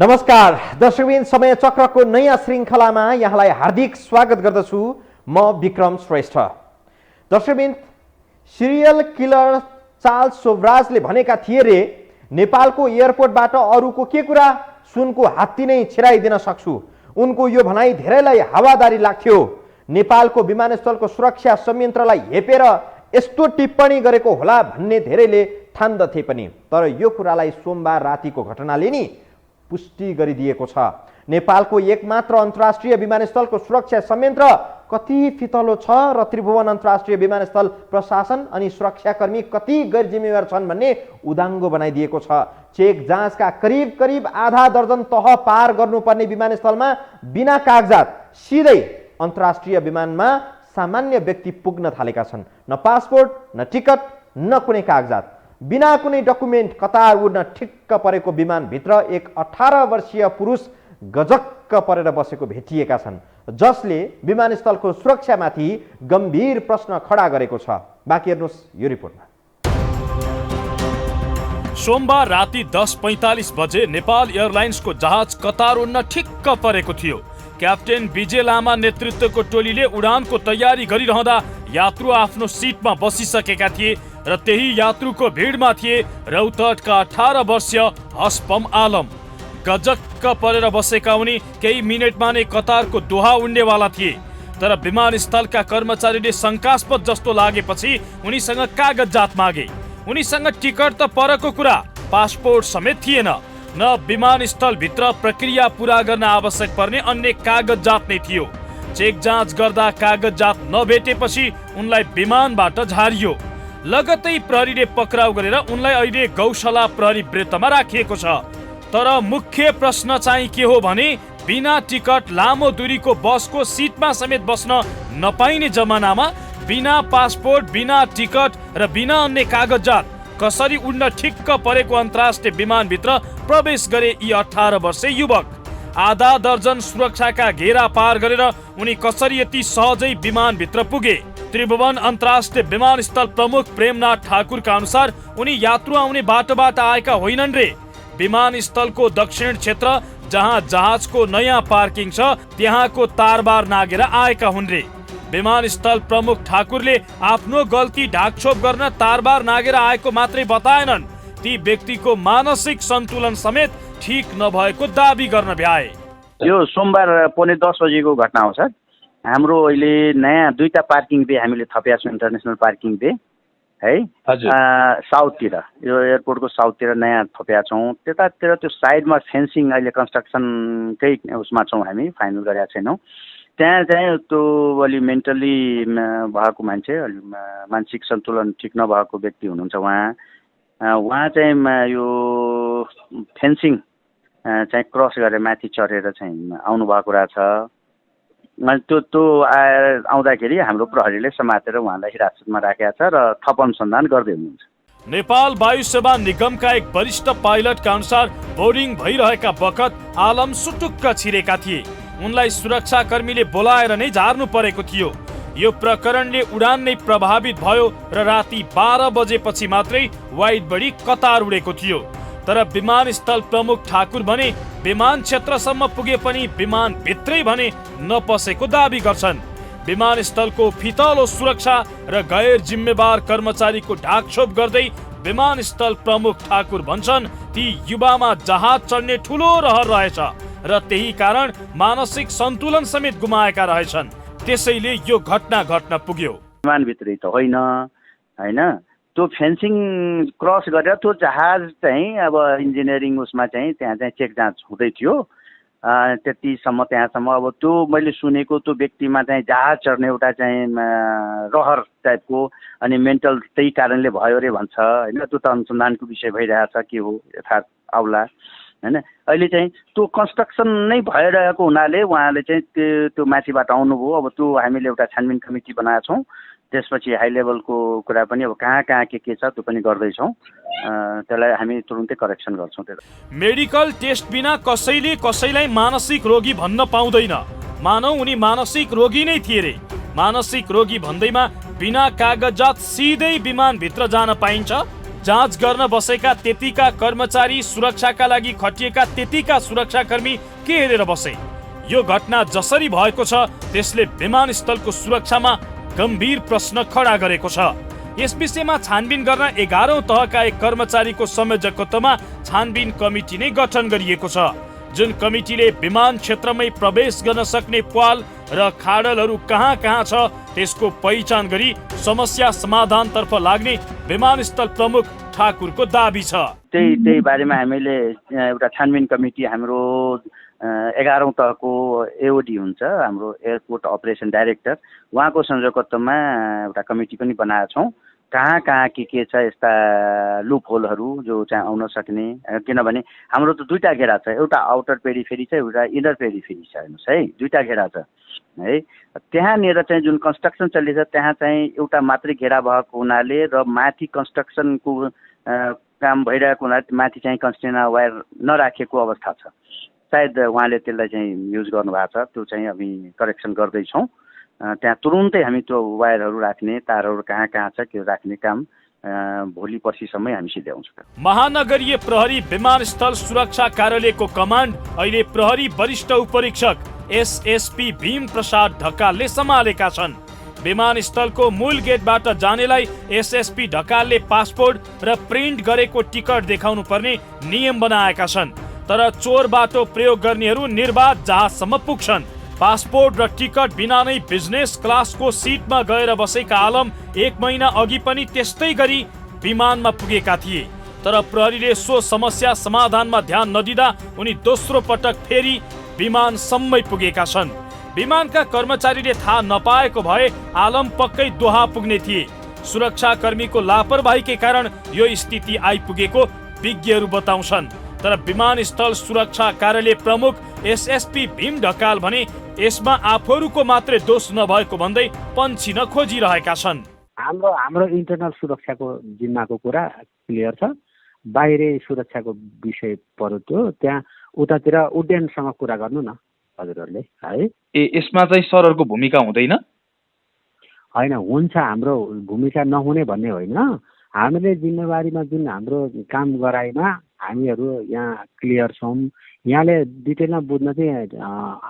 नमस्कार दर्शकबिन, समय चक्रको नयाँ श्रृङ्खलामा यहाँलाई हार्दिक स्वागत गर्दछु। म विक्रम श्रेष्ठ। दर्शकबिन, सिरियल किलर चार्ल्स सोब्राजले भनेका थिए रे, नेपालको एयरपोर्टबाट अरूको के कुरा, सुनको हात्ती नै छिराइदिन सक्छु। उनको यो भनाइ धेरैलाई हावादारी लाग्थ्यो। नेपालको विमानस्थलको सुरक्षा संयन्त्रलाई हेपेर यस्तो टिप्पणी गरेको होला भन्ने धेरैले ठान्दथे पनि, तर यो कुरालाई सोमबार रातिको घटनाले नि पुष्टि गरिदिएको छ। नेपालको एकमात्र अन्तर्राष्ट्रिय विमानस्थलको सुरक्षा संयन्त्र कति फितलो छ र त्रिभुवन अन्तर्राष्ट्रिय विमानस्थल प्रशासन अनि सुरक्षाकर्मी कति गैर जिम्मेवार छन् भन्ने उदाङ्गो बनाइदिएको छ। चेक जाँचका करिब करिब आधा दर्जन तह पार गर्नुपर्ने विमानस्थलमा बिना कागजात सिधै अन्तर्राष्ट्रिय विमानमा सामान्य व्यक्ति पुग्न थालेका छन्। न पासपोर्ट, न टिकट, न कुनै कागजात, बिना कुनै डकुमेन्ट कतार उड्न ठिक्क परेको विमानभित्र एक 18 वर्षीय पुरुष गजक्क परेर बसेको भेटिएका छन्, जसले विमानस्थलको सुरक्षामाथि गम्भीर प्रश्न खडा गरेको छ। बाँकी हेर्नुहोस् यो रिपोर्टमा। सोमबार राति 10:45 बजे नेपाल एयरलाइन्सको जहाज कतार उड्न ठिक्क परेको थियो। क्याप्टेन विजय लामा नेतृत्वको टोलीले उडानको तयारी गरिरहँदा यात्रु आफ्नो सिटमा बसिसकेका थिए र त्यही यात्रुको भिडमा थिए रौतहटका 18 वर्षीय हस्पम आलम। गजक्क परेर बसेका उनी केही मिनेटमा नै कतारको दोहा उड्नेवाला थिए, तर विमानस्थलका कर्मचारीले शङ्कास्पद जस्तो लागेपछि उनीसँग कागजात मागे। उनीसँग टिकट त परको कुरा, पासपोर्ट समेत थिएन, न विमानस्थलभित्र प्रक्रिया पूरा गर्न आवश्यक पर्ने अन्य कागजात नै थियो। चेक जाँच गर्दा कागजात नभेटेपछि उनलाई विमानबाट झारियो। लगत्तै प्रहरीले पक्राउ गरेर उनलाई अहिले गौशाला प्रहरी वृत्तमा राखिएको छ। तर मुख्य प्रश्न चाहिँ के हो भने, बिना टिकट लामो दूरीको बसको सिटमा समेत बस्न नपाइने जमानामा बिना पासपोर्ट, बिना टिकट र बिना अन्य कागजात कसरी उड्न ठिक्क परेको अन्तर्राष्ट्रिय विमानभित्र प्रवेश गरे यी 18 वर्षीय युवक? आधा दर्जन सुरक्षाका घेरा पार गरेर उनी कसरी यति सहजै विमानभित्र पुगे? त्रिभुवन अन्तर्राष्ट्रिय विमानस्थल प्रमुख प्रेमनाथ ठाकुरका अनुसार उनी यात्रु आउने बाटोबाट आएका होइनन् रे। विमानस्थलको दक्षिण क्षेत्र जहाँ जहाजको नयाँ पार्किङ छ त्यहाँको तारबार नागेर आएका हुन् रे। विमानस्थल प्रमुख ठाकुरले आफ्नो गल्ती ढाकछोप गर्न तारबार नागेर आएको मात्रै बताएनन्, ती व्यक्तिको मानसिक सन्तुलन समेत ठिक नभएको दाबी गर्न भ्याए। यो सोमबार पौने 10 बजेको घटना हो सर। हाम्रो अहिले नयाँ 2टा पार्किङ बे हामीले थपेका छौँ, इन्टरनेसनल पार्किङ बे है, साउथतिर, यो एयरपोर्टको साउथतिर नयाँ थपेका छौँ। त्यतातिर त्यो साइडमा फेन्सिङ अहिले कन्स्ट्रक्सनकै उसमा छौँ, हामी फाइनल गरेका छैनौँ। त्यहाँ चाहिँ त्यो अलि मेन्टली भएको मान्छे, अलि मानसिक सन्तुलन ठिक नभएको व्यक्ति हुनुहुन्छ। उहाँ चाहिँ यो फेन्सिङ चाहिँ क्रस गरेर माथि चढेर चाहिँ आउनुभएको रहेछ। त्यो आउँदाखेरि हाम्रो प्रहरीले समातेर उहाँलाई हिरासतमा राखेका छ र थप अनुसन्धान गर्दै हुनुहुन्छ। नेपाल वायु सेवा निगमका एक वरिष्ठ पाइलटका अनुसार बोर्डिङ भइरहेका बखत आलम सुटुक्क छिरेका थिए। उनलाई सुरक्षाकर्मीले बोलाएर नै झार्नु परेको थियो। यो प्रकरणले उडान नै प्रभावित भयो र राति 12 बजेपछि मात्रै वाइड बडी कतार उडेको थियो। तर विमानस्थल प्रमुख ठाकुर भने विमान क्षेत्रसम्म पुगे पनि विमान भित्रै भने नपसेको दाबी गर्छन्। विमानस्थलको फितलो सुरक्षा र गैर जिम्मेवार कर्मचारीको ढाकछोप गर्दै विमानस्थल प्रमुख ठाकुर भन्छन् ती युवामा जहाज चढ्ने ठुलो रहर रहेछ र त्यही कारण मानसिक सन्तुलन समेत गुमाएका रहेछन्। त्यसैले यो घटना घट्न पुग्यो। विमानभित्रै त होइन, त्यो फेन्सिङ क्रस गरेर त्यो जहाज चाहिँ अब इन्जिनियरिङ उसमा चाहिँ त्यहाँ चाहिँ चेक जाँच हुँदै थियो त्यतिसम्म, त्यहाँसम्म। अब त्यो मैले सुनेको त्यो व्यक्तिमा चाहिँ जहाज चढ्ने एउटा चाहिँ रहर टाइपको अनि मेन्टल त्यही कारणले भयो अरे भन्छ होइन। त्यो त अनुसन्धानको विषय भइरहेछ, के हो यथार्थ आउला होइन। अहिले चाहिँ त्यो कन्स्ट्रक्सन नै भइरहेको हुनाले उहाँले चाहिँ त्यो माथिबाट आउनुभयो। अब त्यो हामीले एउटा छानबिन कमिटी बनाएका छौँ, त्यसपछि हाई लेभलको कुरा पनि अब कहाँ के छ त्यो पनि गर्दैछौँ। त्यसलाई हामी तुरुन्तै करेक्सन गर्छौँ। मेडिकल टेस्ट बिना कसैले कसैलाई मानसिक रोगी भन्न पाउँदैन। मानौ उनी मानसिक रोगी नै थिए रे। मानसिक रोगी भन्दैमा बिना कागजात सिधै विमानभित्र जान पाइन्छ? जाँच गर्न बसेका त्यतिका कर्मचारी, सुरक्षाका लागि खटिएका त्यतिका सुरक्षाकर्मी के हेरेर बसे? यो घटना जसरी भएको छ त्यसले विमानस्थलको सुरक्षामा गम्भीर प्रश्न खडा गरेको छ। यस विषयमा छानबिन गर्न 11औं तहका एक कर्मचारीको संयोजकत्वमा छानबिन कमिटी नै गठन गरिएको छ, जुन कमिटीले विमान क्षेत्रमै प्रवेश गर्न सक्ने प्वाल र खाडलहरू कहाँ कहाँ छ त्यसको पहिचान गरी समस्या समाधानतर्फ लाग्ने विमानस्थल प्रमुख ठाकुरको दाबी छ। त्यही बारेमा हामीले एउटा छानबिन कमिटी हाम्रो 11औं तहको एओडी हुन्छ, हाम्रो एयरपोर्ट अपरेसन डाइरेक्टर, उहाँको संयोजकत्वमा एउटा कमिटी पनि बनाएका छौँ। कहाँ कहाँ के छ यस्ता लुप होलहरू जो चाहिँ आउन सक्ने, किनभने हाम्रो त दुईटा घेरा छ, एउटा आउटर पेरिफेरी छ, एउटा इनर पेरिफेरी छ। हेर्नुहोस् है, दुईटा घेरा छ है। त्यहाँनिर चाहिँ जुन कन्स्ट्रक्सन चल्दैछ त्यहाँ चाहिँ एउटा मात्रै घेरा भएको हुनाले र माथि कन्स्ट्रक्सनको काम भइरहेको हुनाले माथि चाहिँ कन्टेनर वायर नराखेको अवस्था छ। सायद उहाँले त्यसलाई चाहिँ युज गर्नुभएको छ, त्यो चाहिँ हामी करेक्सन गर्दैछौँ। त्यहाँ तुरुन्तै हामी त्यो वायरहरू राख्ने, तारहरू कहाँ कहाँ छ त्यो राख्ने काम भोलि पर्सिसम्मै हामी सिध्याउँछौँ। महानगरीय प्रहरी विमानस्थल सुरक्षा कार्यालयको कमान्ड अहिले प्रहरी वरिष्ठ उपरीक्षक एसएसपी भीम प्रसाद ढकालले सम्हालेका छन्। विमानस्थलको मूल गेटबाट जानेलाई एसएसपी ढकालले पासपोर्ट र प्रिन्ट गरेको टिकट देखाउनु पर्ने नियम बनाएका छन्, तर चोर बाटो प्रयोग गर्नेहरू निर्बाध जहाजसम्म पुग्छन्। पासपोर्ट र टिकट बिना नै बिजनेस क्लासको सिटमा गएर बसेका आलम 1 महिना अघि पनि त्यस्तै गरी विमानमा पुगेका थिए, तर प्रहरीले सो समस्या समाधानमा ध्यान नदिँदा उनी दोस्रो पटक फेरि विमानसम्मै पुगेका छन्। विमानका कर्मचारीले थाहा नपाएको भए आलम पक्कै दोहा पुग्ने थिए। सुरक्षाकर्मीको लापरवाहीकै कारण यो स्थिति आइपुगेको विज्ञहरू बताउँछन्, तर विमानस्थल सुरक्षा कार्यालय प्रमुख एसएसपी भीम ढकाल भने यसमा आफूहरूको मात्रै दोष नभएको भन्दै पन्छिन खोजिरहेका छन्। हाम्रो इन्टरनल सुरक्षाको जिम्माको कुरा क्लियर छ, बाहिरी सुरक्षाको विषय पर्यो त्यो त्यहाँ उतातिर उड्डयनसँग कुरा गर्नु न हजुरहरूले है। यसमा चाहिँ सरहरूको भूमिका हुँदैन? होइन, हुन्छ, हाम्रो भूमिका नहुने भन्ने होइन। हामीले जिम्मेवारीमा जुन हाम्रो काम गराइमा हामीहरू यहाँ क्लियर छौँ। यहाँले डिटेलमा बुझ्न चाहिँ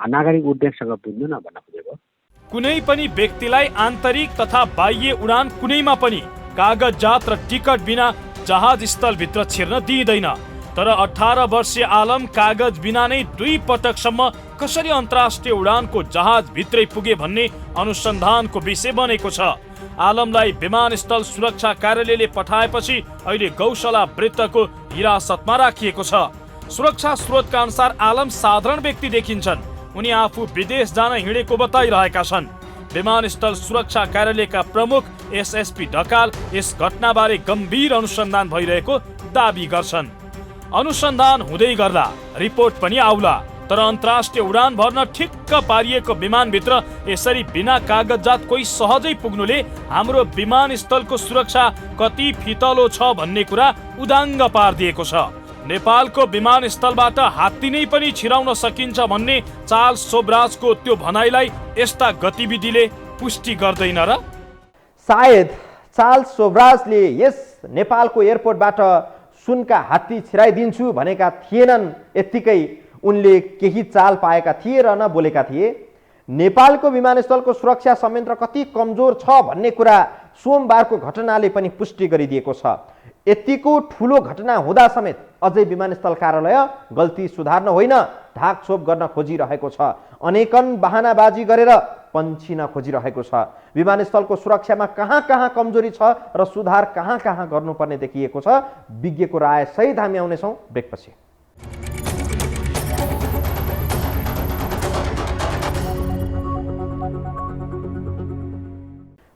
नागरिक उड्डयनसँग बुझ्नु न भन्न खोजेको। कुनै पनि व्यक्तिलाई आन्तरिक तथा बाह्य उडान कुनैमा पनि कागजात र टिकट बिना जहाज स्थलभित्र छिर्न दिइँदैन, तर 18 वर्षीय आलम कागज बिना नै 2 पटकसम्म कसरी अन्तर्राष्ट्रिय उडानको जहाज भित्रै पुगे भन्ने अनुसन्धानको विषय बनेको छ। आलमलाई विमानस्थल सुरक्षा कार्यालयले पठाएपछि अहिले गौशाला वृत्तको हिरासतमा राखिएको छ। सुरक्षा स्रोतका अनुसार आलम साधारण व्यक्ति देखिन्छन्। उनी आफू विदेश जान हिँडेको बताइरहेका छन्। विमानस्थल सुरक्षा कार्यालयका प्रमुख एसएसपी ढकाल यस घटनाबारे गम्भीर अनुसन्धान भइरहेको दाबी गर्छन्। अनुसन्धान हुँदै गर्दा रिपोर्ट पनि आउला, तर अन्तर्राष्ट्रिय उडान भर्न ठिक्क पारिएको विमानभित्र यसरी बिना कागजात कोही सहजै पुग्नुले हाम्रो विमानस्थलको सुरक्षा कति फितलो छ भन्ने कुरा उदाङ्ग पारिदिएको छ। नेपालको विमानस्थलबाट हात्ती नै पनि छिराउन सकिन्छ भन्ने चार्ल्स सोब्राजको त्यो भनाइलाई यस्ता गतिविधिले पुष्टि गर्दैन र? सायद चार्ल्स सोब्राजले यस नेपालको एयरपोर्टबाट सुनका हात्ती छिराइदिन्छु भनेका थिएनन्, यत्तिकै उनले केही चाल पाएका थिए र नबोलेका थिए। नेपालको विमानस्थलको सुरक्षा संयन्त्र कति कमजोर छ भन्ने कुरा सोमबारको घटनाले पनि पुष्टि गरिदिएको छ। यतिको ठुलो घटना हुँदा समेत अझै विमानस्थल कार्यालय गल्ती सुधार्न होइन, ढाकछोप गर्न खोजिरहेको छ। अनेकन बहानाबाजी गरेर पन्छिन खोजिरहेको छ। विमानस्थलको सुरक्षामा कहाँ कहाँ कमजोरी छ र सुधार कहाँ कहाँ गर्नुपर्ने देखिएको छ, विज्ञको राय सहित हामी आउनेछौँ ब्रेकपछि।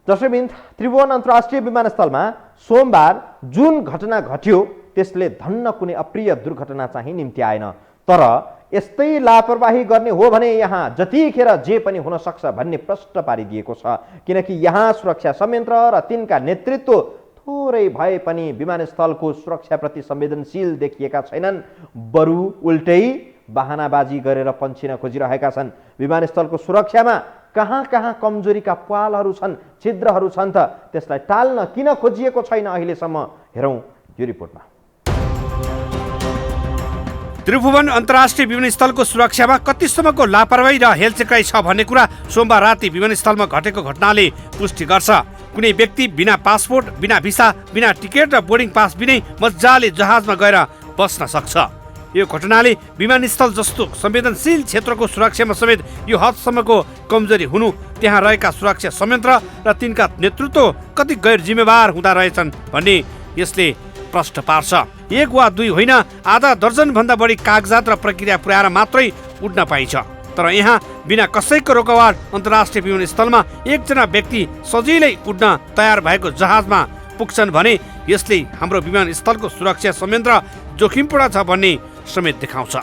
दर्शकवृन्द, त्रिभुवन अन्तर्राष्ट्रिय विमानस्थलमा सोमबार जुन घटना घट्यो त्यसले धन्न कुनै अप्रिय दुर्घटना चाहिँ निम्ति आएन, तर यस्तै लापरवाही गर्ने हो भने यहाँ जतिखेर जे पनि हुन सक्छ भन्ने प्रश्न पारिदिएको छ। किनकि यहाँ सुरक्षा संयन्त्र र तिनका नेतृत्व थोरै भए पनि विमानस्थलको सुरक्षाप्रति संवेदनशील देखिएका छैनन्, बरु उल्टै बहानाबाजी गरेर पन्छिन खोजिरहेका छन्। विमानस्थलको सुरक्षामा कहाँ कहाँ कमजोरीका प्वालहरू छन्, छिद्रहरू छन् त त्यसलाई टाल्न किन खोजिएको छैन अहिलेसम्म? हेरौँ यो रिपोर्टमा। त्रिभुवन अन्तर्राष्ट्रिय विमानस्थलको सुरक्षामा कतिसम्मको लापरवाही र हेलचेक्राइ छ भन्ने कुरा सोमबार राति विमानस्थलमा घटेको घटनाले पुष्टि गर्छ। कुनै व्यक्ति बिना पासपोर्ट, बिना भिसा, बिना टिकट र बोर्डिङ पास बिनै मजाले जहाजमा गएर बस्न सक्छ। यो घटनाले विमानस्थल जस्तो संवेदनशील क्षेत्रको सुरक्षामा समेत यो हदसम्मको कमजोरी हुनु, त्यहाँ रहेका सुरक्षा संयन्त्र र तिनका नेतृत्व कति गैर जिम्मेवार हुँदा रहेछन् भन्ने यसले प्रश्न पार्छ। एक वा दुई होइन, आधा दर्जन भन्दा बढी कागजात र प्रक्रिया पुर्याएर मात्रै उड्न पाइन्छ। तर यहाँ बिना कसैको रोकवाट अन्तर्राष्ट्रिय विमानस्थलमा एकजना व्यक्ति सजिलै उड्न तयार भएको जहाजमा पुग्छन् भने यसले हाम्रो विमानस्थलको सुरक्षा संयन्त्र जोखिमपूर्ण छ भन्ने समेत देखाउँछ।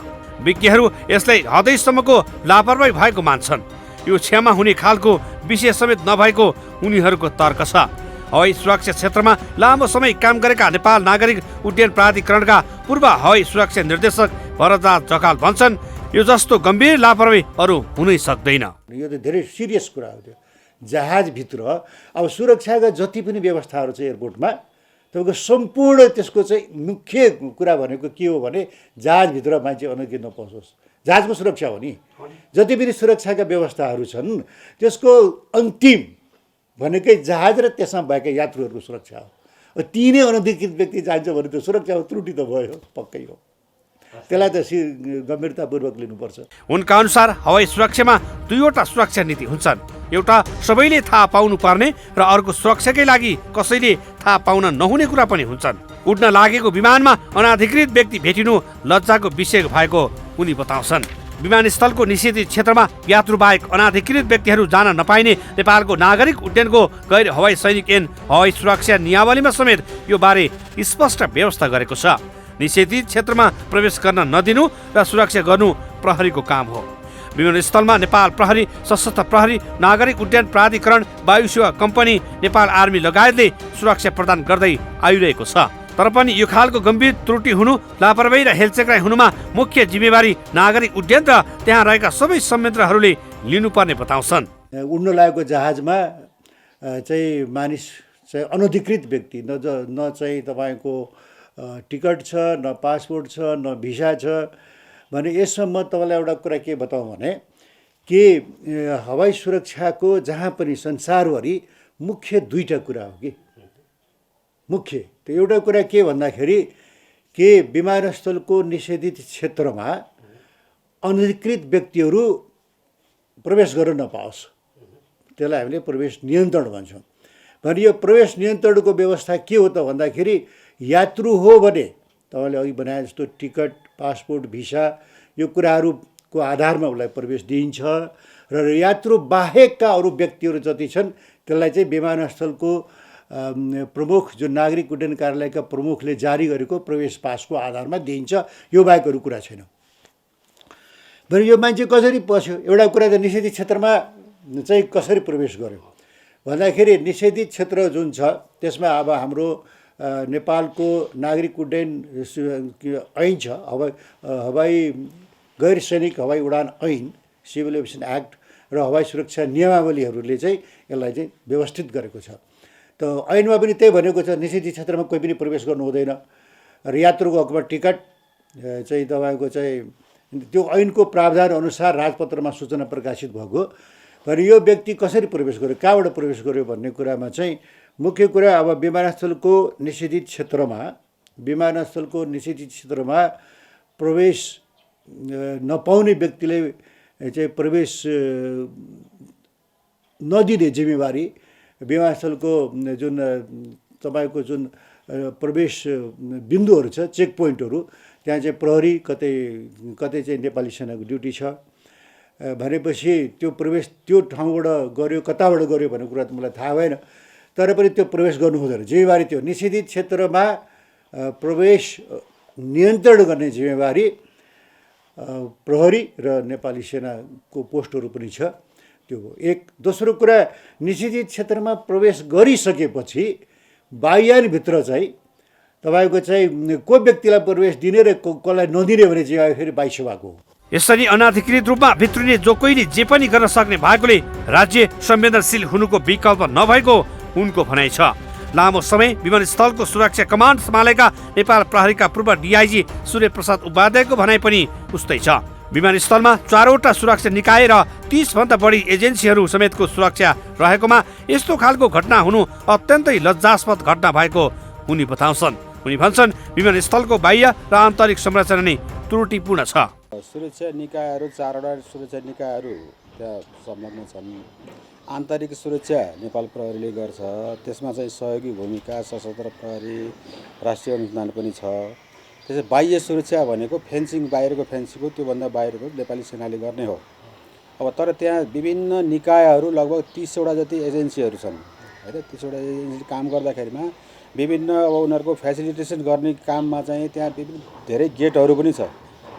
विज्ञहरू यसलाई हदैसम्मको लापरवाही भएको मान्छन्। यो क्षमा हुने खालको विषय समेत नभएको उनीहरूको तर्क छ। हवाई सुरक्षा क्षेत्रमा लामो समय काम गरेका नेपाल नागरिक उड्डयन प्राधिकरणका पूर्व हवाई सुरक्षा निर्देशक भरतराज ढकाल भन्छन्, यो जस्तो गम्भीर लापरवाही अरू हुनै सक्दैन। यो त धेरै सिरियस कुरा हो। त्यो जहाजभित्र अब सुरक्षाका जति पनि व्यवस्थाहरू छ एयरपोर्टमा, तपाईँको सम्पूर्ण त्यसको चाहिँ मुख्य कुरा भनेको के हो भने जहाजभित्र मान्छे अनैतिक नपसोस्। जहाजको सुरक्षा हो नि। जति पनि सुरक्षाका व्यवस्थाहरू छन् त्यसको अन्तिम भनेकै जहाज र त्यसमा भएका यात्रुहरूको सुरक्षा हो। ती नै अनधिकृत व्यक्ति जान्छ भने त्यो सुरक्षाको त्रुटि त भयो, पक्कै हो। त्यसलाई त गम्भीरतापूर्वक लिनुपर्छ। उनका अनुसार हवाई सुरक्षामा दुईवटा सुरक्षा नीति हुन्छन्। एउटा सबैले थाहा पाउनु पर्ने र अर्को सुरक्षाकै लागि कसैले थाहा पाउन नहुने कुरा पनि हुन्छन्। उड्न लागेको विमानमा अनाधिकृत व्यक्ति भेटिनु लज्जाको विषय भएको उनी बताउँछन्। विमानस्थलको निषेधित क्षेत्रमा यात्रुबाहेक अनाधिकृत व्यक्तिहरू जान नपाइने नेपालको नागरिक उड्डयनको गैर हवाई सैनिक ऐन हवाई सुरक्षा नियावलीमा समेत यो बारे स्पष्ट व्यवस्था गरेको छ। निषेधित क्षेत्रमा प्रवेश गर्न नदिनु र सुरक्षा गर्नु प्रहरीको काम हो। विमानस्थलमा नेपाल प्रहरी, सशस्त्र प्रहरी, नागरिक उड्डयन प्राधिकरण, वायु सेवा कम्पनी, नेपाल आर्मी लगायतले सुरक्षा प्रदान गर्दै आइरहेको छ। तर पनि यो खालको गम्भीर त्रुटि हुनु, लापरवाही र हेलचेक्राइ हुनुमा मुख्य जिम्मेवारी नागरिक उड्डयन र त्यहाँ रहेका सबै संयन्त्रहरूले लिनुपर्ने बताउँछन्। उड्न लागेको जहाजमा चाहिँ मानिस चाहिँ अनधिकृत व्यक्ति न चाहिँ तपाईँको टिकट छ, न पासपोर्ट छ, न भिसा छ भने यसमा म तपाईँलाई एउटा कुरा के बताउँ भने कि हवाई सुरक्षाको जहाँ पनि संसारभरि मुख्य दुईवटा कुरा हो कि मुख्य। त्यो एउटा कुरा के भन्दाखेरि कि विमानस्थलको निषेधित क्षेत्रमा अनधिकृत व्यक्तिहरू प्रवेश गर्न नपाओस्, त्यसलाई हामीले प्रवेश नियन्त्रण भन्छौँ। भने यो प्रवेश नियन्त्रणको व्यवस्था के हो त भन्दाखेरि यात्रु हो भने तपाईँले अघि बनाए जस्तो टिकट, पासपोर्ट, भिसा यो कुराहरूको आधारमा उसलाई प्रवेश दिइन्छ र यात्रु बाहेकका अरू व्यक्तिहरू जति छन् त्यसलाई चाहिँ विमानस्थलको प्रमुख जो नागरिक उड्डयन कार्यालयका प्रमुखले जारी गरेको प्रवेश पासको आधारमा दिइन्छ। यो बाहेक अरू कुरा छैन। भने यो मान्छे कसरी पस्यो? एउटा कुरा त निषेधित क्षेत्रमा चाहिँ कसरी प्रवेश गर्यो भन्दाखेरि निषेधित क्षेत्र जुन छ त्यसमा अब हाम्रो नेपालको नागरिक उड्डयन ऐन छ, हवाई गैर सैनिक हवाई उडान ऐन, सिभिल एभिएसन एक्ट र हवाई सुरक्षा नियमावलीहरूले चाहिँ यसलाई चाहिँ व्यवस्थित गरेको छ। त ऐनमा पनि त्यही भनेको छ, निषेधित क्षेत्रमा कोही पनि प्रवेश गर्नु हुँदैन र यात्रुको हकमा टिकट चाहिँ तपाईँको चाहिँ त्यो ऐनको प्रावधान अनुसार राजपत्रमा सूचना प्रकाशित भएको। भने यो व्यक्ति कसरी प्रवेश गर्यो, कहाँबाट प्रवेश गर्यो भन्ने कुरामा चाहिँ मुख्य कुरा अब विमानस्थलको निषेधित क्षेत्रमा प्रवेश नपाउने व्यक्तिले चाहिँ प्रवेश नदिने जिम्मेवारी विमानस्थलको जुन तपाईँको जुन प्रवेश बिन्दुहरू छ, चेक पोइन्टहरू, त्यहाँ चाहिँ प्रहरी कतै चाहिँ नेपाली सेनाको ड्युटी छ भनेपछि त्यो प्रवेश त्यो ठाउँबाट गर्यो, कताबाट गर्यो भन्ने कुरा त मलाई थाहा भएन। तर पनि त्यो प्रवेश गर्नु हुँदैन, जिम्मेवारी त्यो निषेधित क्षेत्रमा प्रवेश नियन्त्रण गर्ने जिम्मेवारी प्रहरी र नेपाली सेनाको पोस्टहरू पनि छ। त्यो हो एक। दोस्रो कुरा, निषेधित क्षेत्रमा प्रवेश गरिसकेपछि वायुयानभित्र चाहिँ तपाईँको चाहिँ को व्यक्तिलाई प्रवेश दिने र कसलाई नदिने भने जिम्मेवारी फेरि वायु सेवाको हो। यसरी अनाधिकृत रूपमा भित्रिने जो कोहीले जे पनि गर्न सक्ने भएकोले राज्य संवेदनशील हुनुको विकल्प नभएको उनको भनाइ छ। लामो समय विमानस्थलको सुरक्षा कमान्ड सम्हालेका नेपाल प्रहरीका पूर्व डिआइजी सूर्य प्रसाद उपाध्यायको भनाइ पनि उस्तै छ। विमानस्थलमा 4वटा सुरक्षा निकाय र 30 भन्दा बढी एजेन्सीहरू समेतको सुरक्षा रहेकोमा यस्तो खालको घटना हुनु अत्यन्तै लज्जास्पद घटना भएको उनी बताउँछन्। उनी भन्छन् विमानस्थलको बाह्य र आन्तरिक संरचना नै त्रुटिपूर्ण छ। सुरक्षा निकायहरू 4वटा सुरक्षा निकायहरू त्यहाँ संलग्न छन्। आन्तरिक सुरक्षा नेपाल प्रहरीले गर्छ, त्यसमा चाहिँ सहयोगी भूमिका सशस्त्र प्रहरी, राष्ट्रिय अनुसन्धान पनि छ। त्यसै बाह्य सुरक्षा भनेको फेन्सिङ, बाहिरको फेन्सिङको त्योभन्दा बाहिरको नेपाली सेनाले गर्ने हो। अब तर त्यहाँ विभिन्न निकायहरू लगभग 30वटा जति एजेन्सीहरू छन् हैन। 30वटा एजेन्सी काम गर्दाखेरिमा विभिन्न अब उनीहरूको फेसिलिटेसन गर्ने काममा चाहिँ त्यहाँ विभिन्न धेरै गेटहरू पनि छ।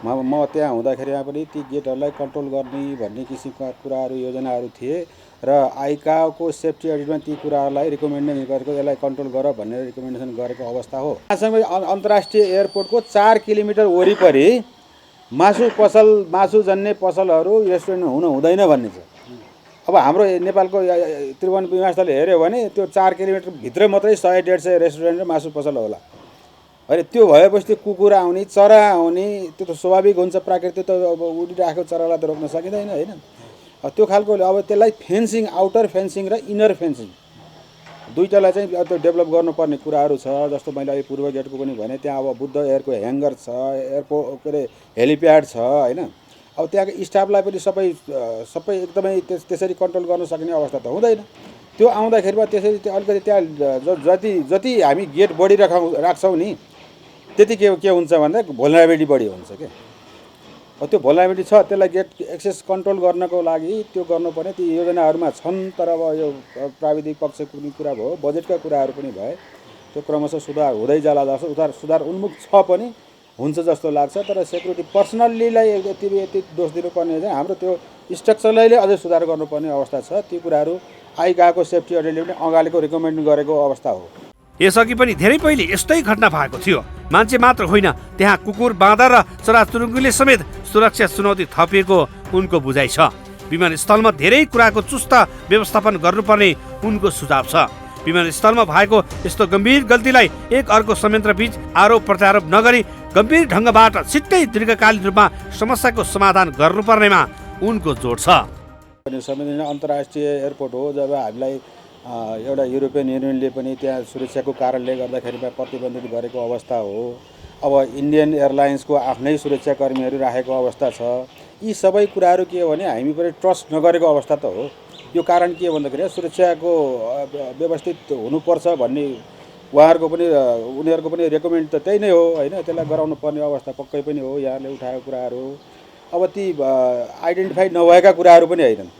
म त्यहाँ हुँदाखेरिमा पनि ती गेटहरूलाई कन्ट्रोल गर्ने भन्ने किसिमका कुराहरू योजनाहरू थिए र आइकाको सेफ्टी अडिटमा ती कुराहरूलाई रिकमेन्डेसन गरेको, यसलाई कन्ट्रोल गर भनेर रिकमेन्डेसन गरेको अवस्था हो। यहाँसँगै अन्तर्राष्ट्रिय एयरपोर्टको 4 किलोमिटर वरिपरि मासु जन्ने पसलहरू, रेस्टुरेन्ट हुनु हुँदैन भन्ने छ। अब हाम्रो नेपालको त्रिभुवन विमानस्थल हेऱ्यो भने त्यो 4 किलोमिटर भित्र मात्रै 100-150 रेस्टुरेन्ट र मासु पसल होला। होइन, त्यो भएपछि त्यो कुकुर आउने, चरा आउने, त्यो त स्वाभाविक हुन्छ। प्राकृतिक त अब उडिरहेको चरालाई त रोक्न सकिँदैन होइन। त्यो खालको अब त्यसलाई फेन्सिङ, आउटर फेन्सिङ र इनर फेन्सिङ दुईटालाई चाहिँ त्यो डेभलप गर्नुपर्ने कुराहरू छ। जस्तो मैले अहिले पूर्व गेटको पनि भने, त्यहाँ अब बुद्ध एयरको ह्याङ्गर छ, एयरपोर्ट के अरे हेलिप्याड छ होइन। अब त्यहाँको स्टाफलाई पनि सबै एकदमै त्यसरी कन्ट्रोल गर्न सक्ने अवस्था त हुँदैन। त्यो आउँदाखेरिमा त्यसरी अलिकति त्यहाँ जति हामी गेट बढी राख्छौँ नि, त्यति के हुन्छ भन्दा भोलरेबिलिटी बढी हुन्छ क्या। त्यो भोलरेबिलिटी छ, त्यसलाई गेट एक्सेस कन्ट्रोल गर्नको लागि त्यो गर्नुपर्ने ती योजनाहरूमा छन्। तर अब यो प्राविधिक पक्षको पनि कुरा भयो, बजेटका कुराहरू पनि भए, त्यो क्रमशः सुधार हुँदै जाला जस्तो, सुधार उन्मुख छ पनि हुन्छ जस्तो लाग्छ। तर सेक्युरिटी पर्सनल्लीलाई यति दोष दिनुपर्ने चाहिँ हाम्रो त्यो स्ट्रक्चरलाई अझै सुधार गर्नुपर्ने अवस्था छ। ती कुराहरू आइकाको सेफ्टी अडिटले पनि अगाडिको रिकमेन्ड गरेको अवस्था हो। यसअघि पनि धेरै पहिले यस्तै घटना भएको थियो। मान्छे मात्र होइन, त्यहाँ कुकुर, बाँदर र चराचुरुङ्गीले समेत सुरक्षा चुनौती थपिएको उनको बुझाइ छ। विमानस्थलमा धेरै कुराको चुस्त व्यवस्थापन गर्नुपर्ने उनको सुझाव छ। विमानस्थलमा भएको यस्तो गम्भीर गल्तीलाई एक अर्को संयन्त्रबीच आरोप प्रत्यारोप नगरी गम्भीर ढङ्गबाट छिट्टै दीर्घकालीन रूपमा समस्याको समाधान गर्नुपर्नेमा उनको जोड छ। अन्तर्राष्ट्रिय एयरपोर्ट हो, जब हामीलाई एउटा युरोपियन युनियनले पनि त्यहाँ सुरक्षाको कारणले गर्दाखेरिमा प्रतिबन्धित गरेको अवस्था हो। अब इन्डियन एयरलाइन्सको आफ्नै सुरक्षाकर्मीहरू राखेको अवस्था छ। यी सबै कुराहरू के हो भने हामी पनि ट्रस्ट नगरेको अवस्था त हो। यो कारण के हो भन्दाखेरि सुरक्षाको व्यवस्थित हुनुपर्छ भन्ने उनीहरूको पनि रेकमेन्ड त त्यही नै हो होइन। त्यसलाई गराउनु पर्ने अवस्था पक्कै पनि हो। यहाँले उठाएको कुराहरू अब ती आइडेन्टिफाई नभएका कुराहरू पनि होइनन्।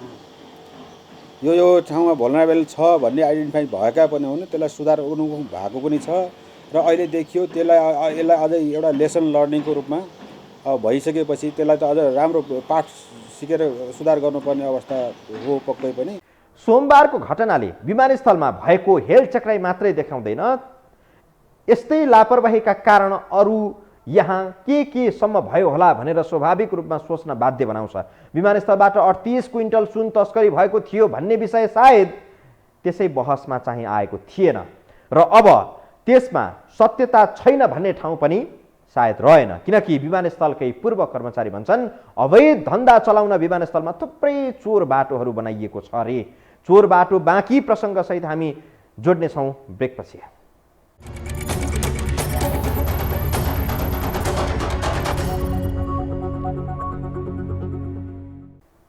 यो ठाउँमा भोलरेबल छ भन्ने आइडेन्टिफाई भएका पनि हुन्, त्यसलाई सुधार उन्मुख भएको पनि छ। र अहिले देखियो यसलाई अझै एउटा लेसन लर्निङको रूपमा भइसकेपछि त्यसलाई त अझ राम्रो पाठ सिकेर सुधार गर्नुपर्ने अवस्था हो पक्कै पनि। सोमबारको घटनाले विमानस्थलमा भएको हेलचक्राइ मात्रै देखाउँदैन, यस्तै लापरवाहीका कारण अरू यहाँ के सम्म भयो होला भनेर स्वाभाविक रूपमा सोच्न बाध्य बनाउँछ। विमानस्थलबाट 38 क्विन्टल सुन तस्करी भएको थियो भन्ने विषय सायद त्यसै बहसमा चाहिँ आएको थिएन र अब त्यसमा सत्यता छैन भन्ने ठाउँ पनि सायद रहेन। किनकि विमानस्थलकै पूर्व कर्मचारी भन्छन् अवैध धन्दा चलाउन विमानस्थलमा थुप्रै चोर बाटोहरू बनाइएको छ अरे। चोर बाटो बाँकी प्रसङ्गसहित हामी जोड्नेछौँ ब्रेकपछि।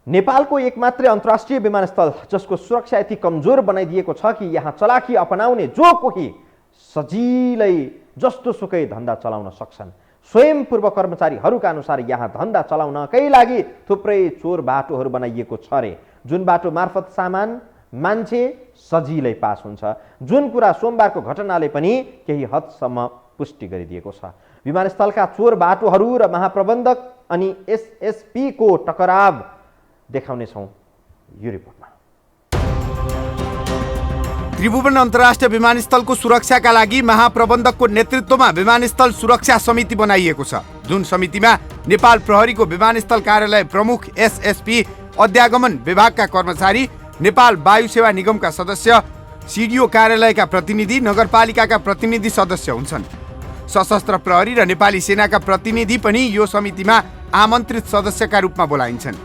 नेपालको एकमात्रै अन्तर्राष्ट्रिय विमानस्थल जसको सुरक्षा यति कमजोर बनाइदिएको छ कि यहाँ चलाखी अपनाउने जो कोही सजिलै जस्तो सुकै धन्दा चलाउन सक्छन्। स्वयं पूर्व कर्मचारीहरूका अनुसार यहाँ धन्दा चलाउनकै लागि थुप्रै चोर बाटोहरू बनाइएको छ रे, जुन बाटो मार्फत सामान मान्छे सजिलै पास हुन्छ, जुन कुरा सोमबारको घटनाले पनि केही हदसम्म पुष्टि गरिदिएको छ। विमानस्थलका चोर बाटोहरू र महाप्रबन्धक अनि एसएसपी को टकराव देखाउनेछौँ यो रिपोर्टमा। त्रिभुवन अन्तर्राष्ट्रिय विमानस्थलको सुरक्षाका लागि महाप्रबन्धकको नेतृत्वमा विमानस्थल सुरक्षा समिति बनाइएको छ, जुन समितिमा नेपाल प्रहरीको विमानस्थल कार्यालय प्रमुख एसएसपी, अध्यागमन विभागका कर्मचारी, नेपाल वायु सेवा निगमका सदस्य, सिडिओ कार्यालयका प्रतिनिधि नगरपालिकाका प्रतिनिधि सदस्य हुन्छन्। सशस्त्र प्रहरी र नेपाली सेनाका प्रतिनिधि पनि यो समितिमा आमन्त्रित सदस्यका रूपमा बोलाइन्छन्।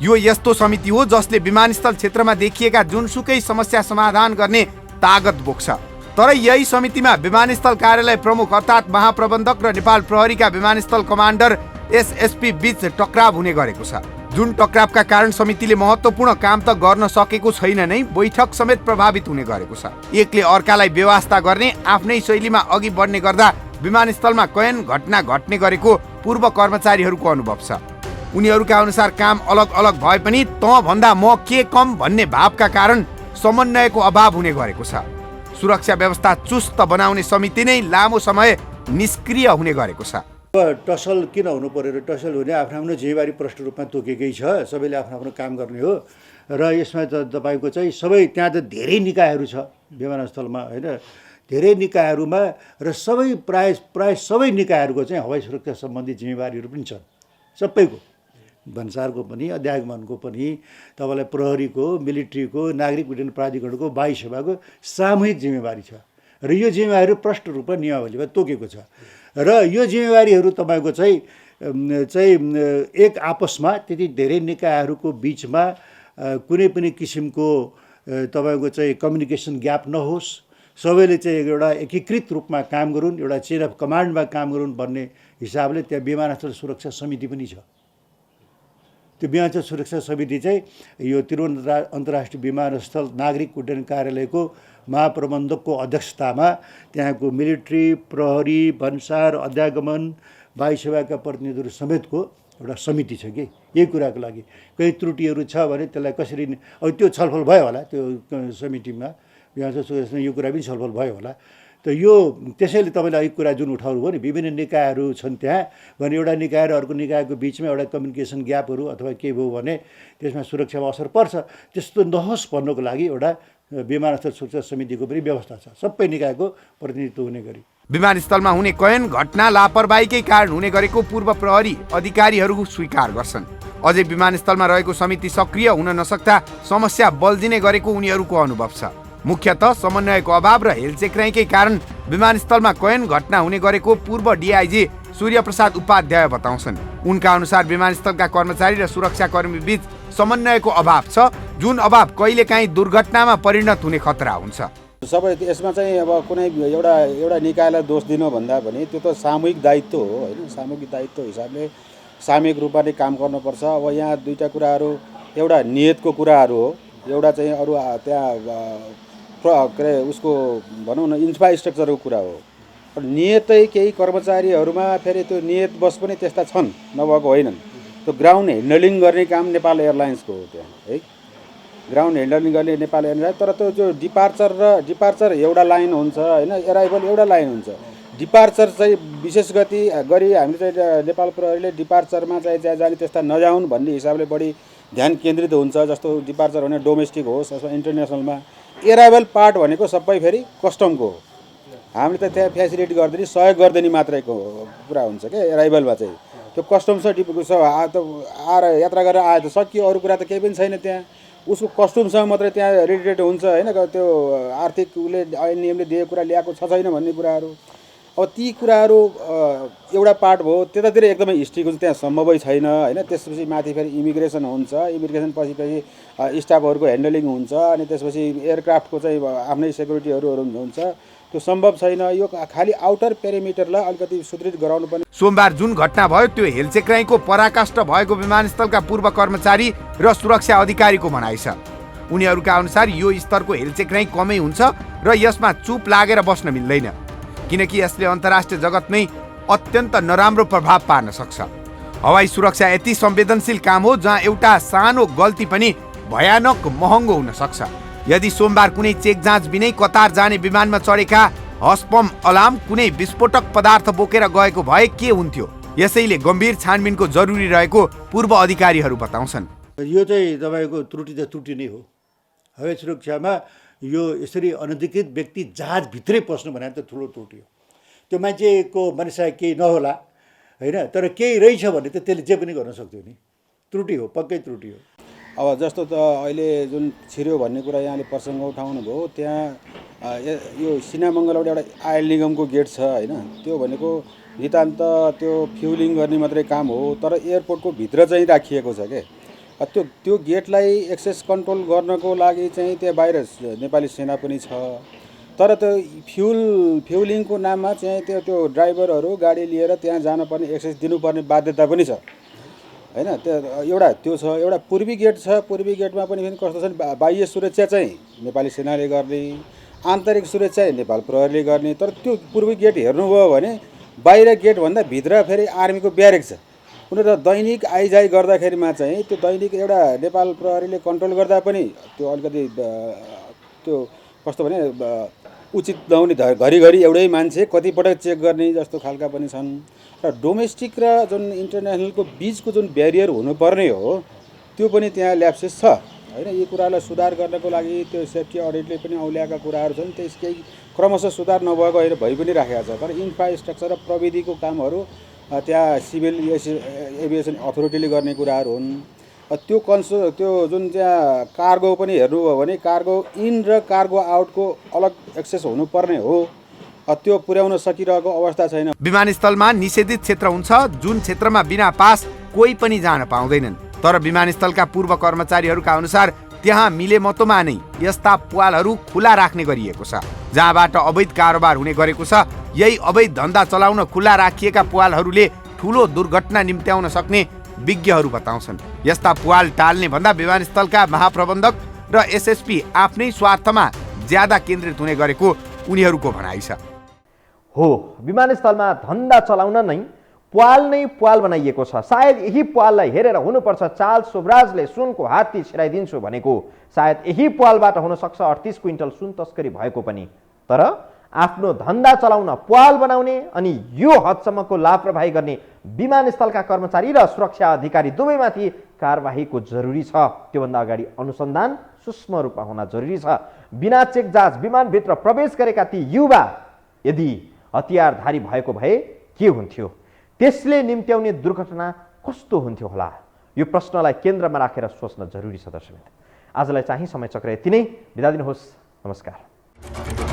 यो यस्तो समिति हो जसले विमानस्थल क्षेत्रमा देखिएका जुनसुकै समस्या समाधान गर्ने तागत बोक्छ। तर यही समितिमा विमानस्थल कार्यालय प्रमुख अर्थात् महाप्रबन्धक र नेपाल प्रहरीका विमानस्थल कमान्डर एसएसपी बीच टक्राव हुने गरेको छ। जुन टक्रावका कारण समितिले महत्त्वपूर्ण काम त गर्न सकेको छैन नै, बैठक समेत प्रभावित हुने गरेको छ। एकले अर्कालाई व्यवस्था गर्ने आफ्नै शैलीमा अघि बढ्ने गर्दा विमानस्थलमा कैयन घटना घट्ने गरेको पूर्व कर्मचारीहरूको अनुभव छ। उनीहरूका अनुसार काम अलग अलग भए पनि त भन्दा म के कम भन्ने भावका कारण समन्वयको अभाव हुने गरेको छ। सुरक्षा व्यवस्था चुस्त बनाउने समिति नै लामो समय निष्क्रिय हुने गरेको छ। टसल किन हुनु पर्यो र टसल हुने आफ्नो जिम्मेवारी प्रष्ट रूपमा तोकेकै छ। सबैले आफ्नो काम गर्ने हो र यसमा त तपाईँको चाहिँ सबै त्यहाँ त धेरै निकायहरू छ विमानस्थलमा होइन, धेरै निकायहरूमा र प्राय सबै निकायहरूको चाहिँ हवाई सुरक्षा सम्बन्धी जिम्मेवारीहरू पनि छन्। सबैको, भन्सारको पनि, अध्यागमनको पनि, तपाईँलाई प्रहरीको, मिलिट्रीको, नागरिक उड्डयन प्राधिकरणको, वायु सेवाको सामूहिक जिम्मेवारी छ र यो जिम्मेवारीहरू प्रष्ट रूपमा नियमावलीमा तोकेको छ। र यो जिम्मेवारीहरू तपाईँको चाहिँ एक आपसमा त्यति धेरै निकायहरूको बिचमा कुनै पनि किसिमको तपाईँको चाहिँ कम्युनिकेसन ग्याप नहोस्, सबैले चाहिँ एउटा एकीकृत रूपमा काम गरून्, एउटा चेन अफ कमान्डमा काम गरून् भन्ने हिसाबले त्यहाँ विमानस्थल सुरक्षा समिति पनि छ। त्यो विमानस्थल सुरक्षा समिति चाहिँ यो त्रिभुवन अन्तर्राष्ट्रिय विमानस्थल नागरिक उड्डयन कार्यालयको महाप्रबन्धकको अध्यक्षतामा त्यहाँको मिलिट्री, प्रहरी, भन्सार, अध्यागमन, वायु सेवाका प्रतिनिधिहरू समेतको एउटा समिति छ कि यही कुराको लागि केही त्रुटिहरू छ भने त्यसलाई कसरी अब त्यो छलफल भयो होला, त्यो समितिमा विमानस्थल सुरक्षा यो कुरा पनि छलफल भयो होला। त यो त्यसैले तपाईँले अघि कुरा जुन उठाउनु भयो नि, विभिन्न निकायहरू छन् त्यहाँ भने एउटा निकाय र अर्को निकायको बिचमा एउटा कम्युनिकेसन ग्यापहरू अथवा के भयो भने त्यसमा सुरक्षामा असर पर्छ। त्यस्तो नहोस् भन्नको लागि एउटा विमानस्थल सुरक्षा समितिको पनि व्यवस्था छ, सबै निकायको प्रतिनिधित्व हुने गरी। विमानस्थलमा हुने कैयन घटना लापरवाहीकै कारण हुने गरेको पूर्व प्रहरी अधिकारीहरू स्वीकार गर्छन्। अझै विमानस्थलमा रहेको समिति सक्रिय हुन नसक्दा समस्या बल्झिने गरेको उनीहरूको अनुभव छ। मुख्यतः समन्वयको अभाव र हेलचेक्राइकै कारण विमानस्थलमा कैयन घटना हुने गरेको पूर्व डिआइजी सूर्यप्रसाद उपाध्याय बताउँछन्। उनका अनुसार विमानस्थलका कर्मचारी र सुरक्षाकर्मी बीच समन्वयको अभाव छ, जुन अभाव कहिलेकाहीँ दुर्घटनामा परिणत हुने खतरा हुन्छ। सबै यसमा चाहिँ अब कुनै एउटा निकायलाई दोष दिनु भन्दा पनि त्यो त सामूहिक दायित्व हो होइन। सामूहिक दायित्व हिसाबले सामूहिक रूपमा नै काम गर्नुपर्छ। अब यहाँ दुईवटा कुराहरू, एउटा नियतको कुराहरू हो, एउटा चाहिँ अरू त्यहाँ के अरे उसको भनौँ न इन्फ्रास्ट्रक्चरको कुरा हो। नियतै केही कर्मचारीहरूमा फेरि त्यो नियत बस पनि त्यस्ता छन्, नभएको होइनन्। त्यो ग्राउन्ड ह्यान्डलिङ गर्ने काम नेपाल एयरलाइन्सको हो त्यहाँ है, ग्राउन्ड ह्यान्डलिङ गर्ने नेपाल एयरलाइन्स। तर त्यो डिपार्चर एउटा लाइन हुन्छ होइन, एराइभल एउटा लाइन हुन्छ। डिपार्चर चाहिँ विशेष गरी हामीले चाहिँ नेपाल प्रहरीले डिपार्चरमा चाहिँ जाने त्यस्ता नजाउन् भन्ने हिसाबले बढी ध्यान केन्द्रित हुन्छ। जस्तो डिपार्चर भने डोमेस्टिक होस् अथवा इन्टरनेसनलमा, एराइभल पार्ट भनेको सबै फेरि कस्टमको हो। हामीले त त्यहाँ फेसिलिटी गर्दैन, सहयोग गर्दैन मात्रैको कुरा हुन्छ क्या एराइभलमा चाहिँ। त्यो कस्टम छ आएर यात्रा गरेर आयो त सकियो, अरू कुरा त केही पनि छैन त्यहाँ। उसको कस्टमसँग मात्रै त्यहाँ रिलेटेड हुन्छ होइन, त्यो आर्थिक उसले ऐन नियमले दिएको कुरा ल्याएको छ छैन भन्ने कुराहरू। अब ती कुराहरू एउटा पार्ट भयो, त्यतातिर एकदमै स्ट्रिक हुन्छ, त्यहाँ सम्भवै छैन होइन। त्यसपछि माथि फेरि इमिग्रेसन हुन्छ, इमिग्रेसन पछि स्टाफहरूको ह्यान्डलिङ हुन्छ, अनि त्यसपछि एयरक्राफ्टको चाहिँ आफ्नै सेक्युरिटीहरू हुन्छ। त्यो सम्भव छैन। यो खालि आउटर पेरिमिटरलाई अलिकति सुदृढ गराउनु पर्ने। सोमबार जुन घटना भयो त्यो हेलचेक्राइको पराकाष्ठ भएको विमानस्थलका पूर्व कर्मचारी र सुरक्षा अधिकारीको भनाइ छ। उनीहरूका अनुसार यो स्तरको हेलचेक्राइ कमै हुन्छ र यसमा चुप लागेर बस्न मिल्दैन, किनकि यसले अन्तर्राष्ट्रिय जगतमै अत्यन्त नराम्रो प्रभाव पार्न सक्छ। हवाई सुरक्षा यति संवेदनशील काम हो जहाँ एउटा सानो गल्ती पनि भयानक महँगो हुन सक्छ। यदि सोमबार कुनै चेक जाँच बिनै कतार जाने विमानमा चढेका हसपम अलार्म कुनै विस्फोटक पदार्थ बोकेर गएको भए के हुन्थ्यो? यसैले गम्भीर छानबिनको जरुरी रहेको पूर्व अधिकारीहरू बताउँछन्। यो चाहिँ तपाईँको त्रुटि त त्रुटि नै हो। हवाई सुरक्षामा यो यसरी अनधिकृत व्यक्ति जहाजभित्रै पस्नु भने त ठुलो त्रुटि हो। त्यो मान्छेको मनसाय केही नहोला होइन, तर केही रहेछ भने त त्यसले जे पनि गर्न सक्थ्यो नि। त्रुटि हो, पक्कै त्रुटि हो। अब जस्तो त अहिले जुन छिर्यो भन्ने कुरा यहाँले प्रसङ्ग उठाउनु भयो, त्यहाँ यो सिनामङ्गलबाट एउटा आयल निगमको गेट छ होइन, त्यो भनेको नितान्त त्यो फ्युलिङ गर्ने मात्रै काम हो, तर एयरपोर्टको भित्र चाहिँ राखिएको छ के। त्यो गेटलाई एक्सेस कन्ट्रोल गर्नको लागि चाहिँ त्यहाँ बाहिर नेपाली सेना पनि छ, तर त्यो फ्युलिङको नाममा चाहिँ त्यो ड्राइभरहरू गाडी लिएर त्यहाँ जानुपर्ने एक्सेस दिनुपर्ने बाध्यता पनि छ होइन। त्यो छ एउटा पूर्वी गेट छ, पूर्वी गेटमा पनि कस्तो छ भने बाह्य सुरक्षा चाहिँ नेपाली सेनाले गर्ने, आन्तरिक सुरक्षा नेपाल प्रहरीले गर्ने। तर त्यो पूर्वी गेट हेर्नुभयो भने बाहिर गेटभन्दा भित्र फेरि आर्मीको ब्यारेक छ। उनीहरू दैनिक आइजाइ गर्दाखेरिमा चाहिँ त्यो दैनिक एउटा नेपाल प्रहरीले कन्ट्रोल गर्दा पनि त्यो अलिकति त्यो कस्तो भने उचित नहुने, घरिघरि एउटै मान्छे कतिपटक चेक गर्ने जस्तो खालका पनि छन्। र डोमेस्टिक र जुन इन्टरनेसनलको बिचको जुन ब्यारियर हुनुपर्ने हो त्यो पनि त्यहाँ ल्याप्सेस छ होइन। यी कुरालाई सुधार गर्नको लागि त्यो सेफ्टी अडिटले पनि औल्याएका कुराहरू छन्, त्यसकै क्रमशः सुधार नभएको होइन भइ पनि राखेको छ। तर इन्फ्रास्ट्रक्चर र प्रविधिको कामहरू त्यहाँ सिभिल एभिएसन अथोरिटीले गर्ने कुराहरू हुन्। त्यो जुन त्यहाँ कार्गो पनि हेर्नुभयो भने कार्गो इन र कार्गो आउटको अलग एक्सेस हुनुपर्ने हो, त्यो पुर्याउन सकिरहेको अवस्था छैन। विमानस्थलमा निषेधित क्षेत्र हुन्छ जुन क्षेत्रमा बिना पास कोही पनि जान पाउँदैनन्। तर विमानस्थलका पूर्व कर्मचारीहरूका अनुसार त्यहाँ मिलेमतोमा नै यस्ता प्वालहरू खुला राख्ने गरिएको छ, जहाँबाट अवैध कारोबार हुने गरेको छ। यही अवैध धन्दा चलाउन खुला राखिएका प्वालहरूले ठूलो दुर्घटना निम्त्याउन सक्ने विज्ञहरू बताउँछन्। यस्ता प्वाल टाल्ने भन्दा विमानस्थलका महाप्रबन्धक र एसएसपी आफ्नै स्वार्थमा ज्यादा केन्द्रित हुने गरेको उनीहरूको भनाइ छ। हो, विमानस्थलमा धन्दा चलाउन नै प्वाल बनाइएको छ। सायद यही प्वाललाई हेरेर हुनुपर्छ चार्ल्स सोब्राजले सुनको हात्ती छिराइदिन्छु भनेको। सायद यही प्वालबाट हुन सक्छ 38 क्विन्टल सुन तस्करी भएको पनि। तर आफ्नो धन्दा चलाउन प्वाल बनाउने अनि यो हदसम्मको लापरवाही गर्ने विमानस्थलका कर्मचारी र सुरक्षा अधिकारी दुवैमाथि कारबाहीको जरुरी छ। त्योभन्दा अगाडि अनुसन्धान सूक्ष्म रूपमा हुन जरुरी छ। बिना चेक जाँच विमानभित्र प्रवेश गरेका ती युवा यदि हतियारधारी भएको भए के हुन्थ्यो? त्यसले निम्त्याउने दुर्घटना कस्तो हुन्थ्यो होला? यो प्रश्नलाई केन्द्रमा राखेर सोच्न जरुरी छ। दर्शक आजलाई चाहिँ समय चक्र यति नै। बिदा दिनुहोस्। नमस्कार।